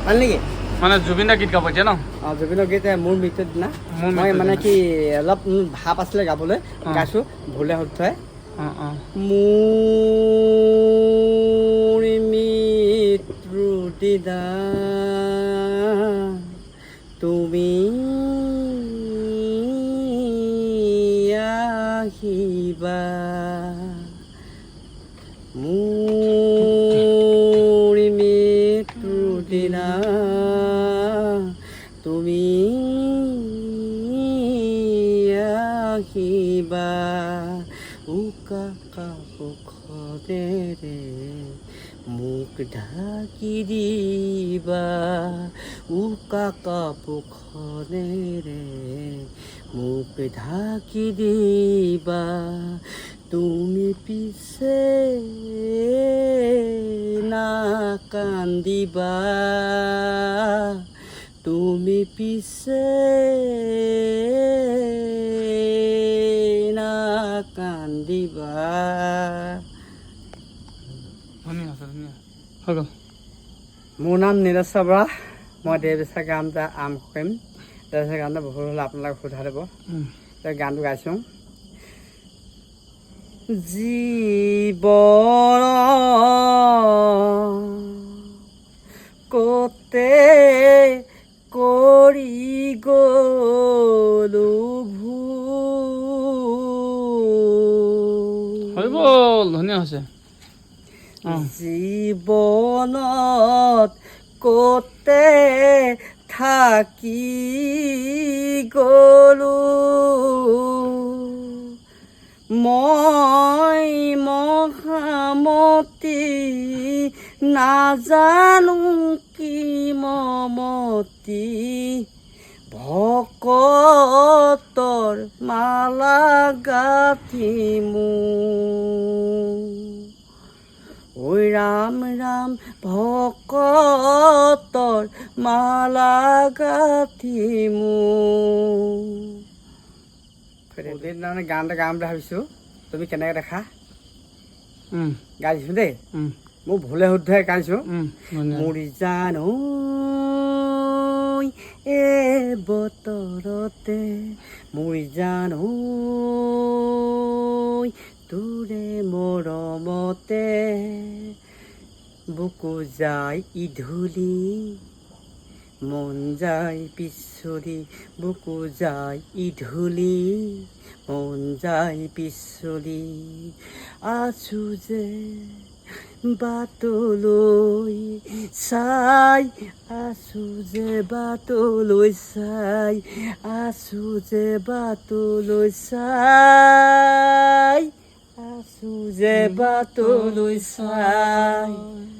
ভাল নেকি মানে জুবিন দা গীত গাব এতিয়া ন অঁ জুবিনৰ গীত মোৰ মৃত্যুৰ দিনা মই মানে কি অলপ ভাৱ আছিলে গাবলৈ গাইছোঁ ভুলে শুদ্ধই অঁ অঁ মোৰ মৃত্যুৰ দিনা তুমি আহিবা মোৰ মৃত্যুৰ দিনা তুমি আহিবা উকা কাপোখনেৰে মোক ঢাকি দিবা উকা কাপোখনেৰে মোক ঢাকি দিবা তুমি পিছে নাকান্দিবা তুমি পিছে নাকান্দিবা ধুনীয়া আছে ধুনীয়া হৈ গ'ল মোৰ নাম নীলেশ্বৰ বৰা মই দেৱবিশ্বাস গান এটা আৰম্ভ কৰিম দেৱবিশ্বাস গানটো বহুত হ'লে আপোনালোকে সোধা দিব গানটো গাইছোঁ জীৱন কতে কৰি গলো হৈ গ'ল ধুনীয়া হৈছে জীৱনত কতে থাকি গলো মই মহামতি নাজানো কি মমতি ভকতৰ মালা গাঁঠি মোৰ ঐ ৰাম ৰাম ভকতৰ মালা গাঁঠি মোৰ তাৰমানে গান এটা গাম বুলি ভাবিছোঁ তুমি কেনেকৈ দেখা গাই দিছোঁ দেই মোৰ ভুলে শুদ্ধই গাইছোঁ মৰি জানো এ বতৰতে মৰি জানো তোৰে মৰমতে বুকু যায় ইধূলি মন যায় পিছলি বুকু যায় ইধূলি মন যায় পিছলি আছো যে বাটলৈ চাই আছো যে বাটলৈ চাই আছো যে বাটলৈ চাই আছো যে বাটলৈ চাই